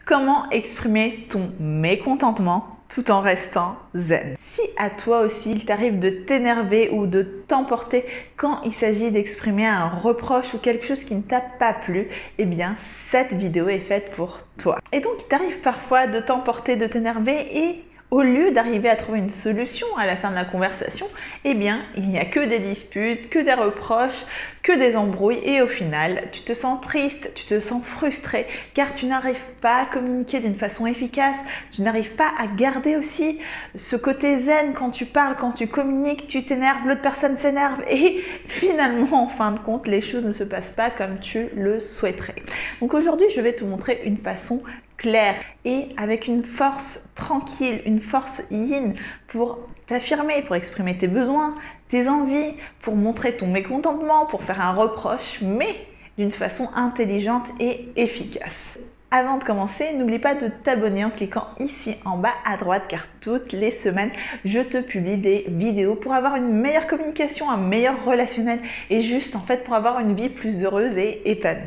Comment exprimer ton mécontentement tout en restant zen? Si à toi aussi il t'arrive de t'énerver ou de t'emporter quand il s'agit d'exprimer un reproche ou quelque chose qui ne t'a pas plu, eh bien cette vidéo est faite pour toi. Et donc il t'arrive parfois de t'emporter, de t'énerver et au lieu d'arriver à trouver une solution à la fin de la conversation, eh bien, il n'y a que des disputes, que des reproches, que des embrouilles et au final, tu te sens triste, tu te sens frustré car tu n'arrives pas à communiquer d'une façon efficace, tu n'arrives pas à garder aussi ce côté zen quand tu parles, quand tu communiques, tu t'énerves, l'autre personne s'énerve et finalement, en fin de compte, les choses ne se passent pas comme tu le souhaiterais. Donc aujourd'hui, je vais te montrer une façon claire et avec une force tranquille, une force yin pour t'affirmer, pour exprimer tes besoins, tes envies, pour montrer ton mécontentement, pour faire un reproche, mais d'une façon intelligente et efficace. Avant de commencer, n'oublie pas de t'abonner en cliquant ici en bas à droite car toutes les semaines, je te publie des vidéos pour avoir une meilleure communication, un meilleur relationnel et juste en fait pour avoir une vie plus heureuse et épanouie.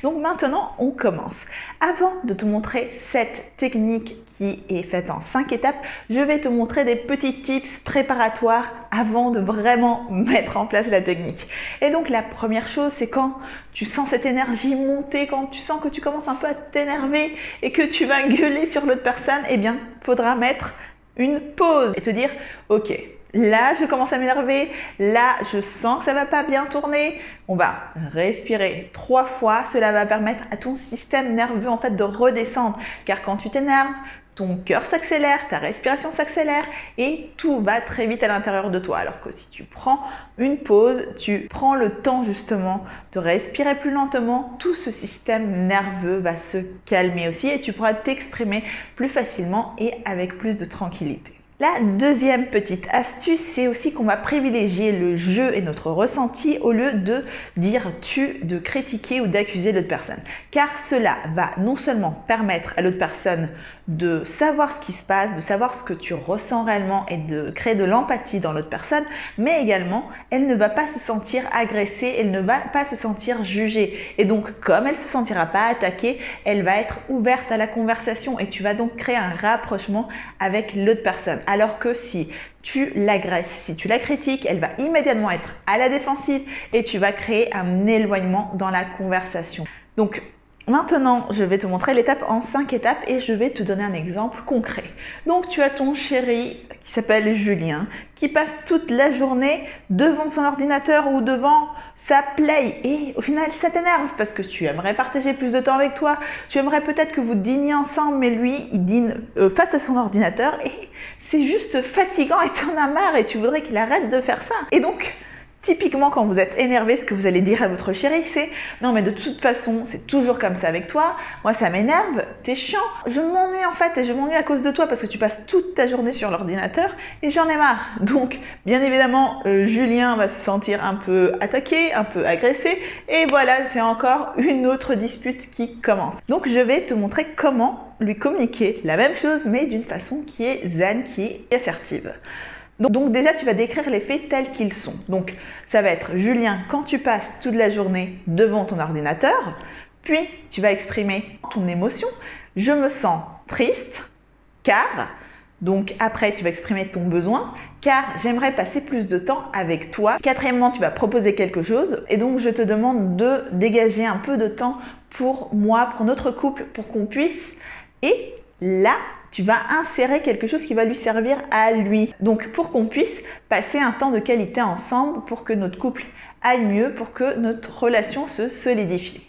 Donc maintenant, on commence. Avant de te montrer cette technique qui est faite en 5 étapes, je vais te montrer des petits tips préparatoires avant de vraiment mettre en place la technique. Et donc la première chose, c'est quand tu sens cette énergie monter, quand tu sens que tu commences un peu à t'énerver et que tu vas gueuler sur l'autre personne, eh bien, il faudra mettre une pause et te dire « Ok, là, je commence à m'énerver, là, je sens que ça ne va pas bien tourner. » On va respirer 3 fois. Cela va permettre à ton système nerveux en fait de redescendre. Car quand tu t'énerves, ton cœur s'accélère, ta respiration s'accélère et tout va très vite à l'intérieur de toi. Alors que si tu prends une pause, tu prends le temps justement de respirer plus lentement, tout ce système nerveux va se calmer aussi et tu pourras t'exprimer plus facilement et avec plus de tranquillité. La deuxième petite astuce, c'est aussi qu'on va privilégier le jeu et notre ressenti au lieu de dire tu, de critiquer ou d'accuser l'autre personne. Car cela va non seulement permettre à l'autre personne de savoir ce qui se passe, de savoir ce que tu ressens réellement et de créer de l'empathie dans l'autre personne, mais également, elle ne va pas se sentir agressée, elle ne va pas se sentir jugée. Et donc, comme elle ne se sentira pas attaquée, elle va être ouverte à la conversation et tu vas donc créer un rapprochement avec l'autre personne. Alors que si tu l'agresses, si tu la critiques, elle va immédiatement être à la défensive et tu vas créer un éloignement dans la conversation. Donc, maintenant, je vais te montrer l'étape en 5 étapes et je vais te donner un exemple concret. Donc, tu as ton chéri qui s'appelle Julien qui passe toute la journée devant son ordinateur ou devant sa play et au final, ça t'énerve parce que tu aimerais partager plus de temps avec toi. Tu aimerais peut-être que vous dîniez ensemble, mais lui, il dîne face à son ordinateur et c'est juste fatigant et t'en as marre et tu voudrais qu'il arrête de faire ça. Et donc, typiquement, quand vous êtes énervé, ce que vous allez dire à votre chéri, c'est « Non, mais de toute façon, c'est toujours comme ça avec toi. Moi, ça m'énerve. T'es chiant. Je m'ennuie en fait et je m'ennuie à cause de toi parce que tu passes toute ta journée sur l'ordinateur et j'en ai marre. » Donc, bien évidemment, Julien va se sentir un peu attaqué, un peu agressé et voilà, c'est encore une autre dispute qui commence. Donc, je vais te montrer comment lui communiquer la même chose mais d'une façon qui est zen, qui est assertive. Donc déjà, tu vas décrire les faits tels qu'ils sont. Donc, ça va être Julien, quand tu passes toute la journée devant ton ordinateur, puis tu vas exprimer ton émotion. Je me sens triste car, donc après, tu vas exprimer ton besoin, car j'aimerais passer plus de temps avec toi. Quatrièmement, tu vas proposer quelque chose et donc je te demande de dégager un peu de temps pour moi, pour notre couple, pour qu'on puisse. Et là, tu vas insérer quelque chose qui va lui servir à lui. Donc, pour qu'on puisse passer un temps de qualité ensemble, pour que notre couple aille mieux, pour que notre relation se solidifie.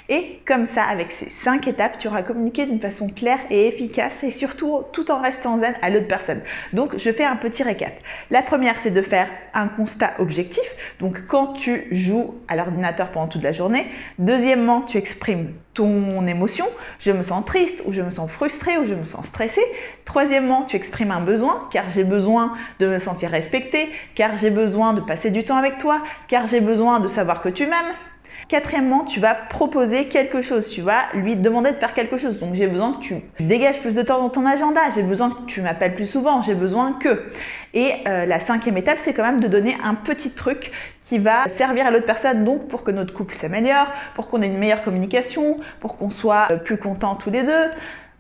Et comme ça, avec ces 5 étapes, tu auras communiqué d'une façon claire et efficace et surtout tout en restant zen à l'autre personne. Donc, je fais un petit récap. La première, c'est de faire un constat objectif. Donc, quand tu joues à l'ordinateur pendant toute la journée. Deuxièmement, tu exprimes ton émotion. Je me sens triste ou je me sens frustrée ou je me sens stressée. Troisièmement, tu exprimes un besoin car j'ai besoin de me sentir respectée, car j'ai besoin de passer du temps avec toi, car j'ai besoin de savoir que tu m'aimes. Quatrièmement, tu vas proposer quelque chose, tu vas lui demander de faire quelque chose. Donc j'ai besoin que tu dégages plus de temps dans ton agenda, j'ai besoin que tu m'appelles plus souvent, j'ai besoin que... Et la cinquième étape, c'est quand même de donner un petit truc qui va servir à l'autre personne, donc pour que notre couple s'améliore, pour qu'on ait une meilleure communication, pour qu'on soit plus contents tous les deux.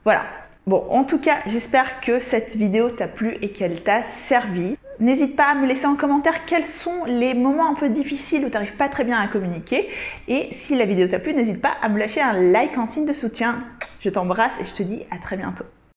Voilà. Bon, en tout cas, j'espère que cette vidéo t'a plu et qu'elle t'a servi. N'hésite pas à me laisser en commentaire quels sont les moments un peu difficiles où tu n'arrives pas très bien à communiquer. Et si la vidéo t'a plu, n'hésite pas à me lâcher un like en signe de soutien. Je t'embrasse et je te dis à très bientôt.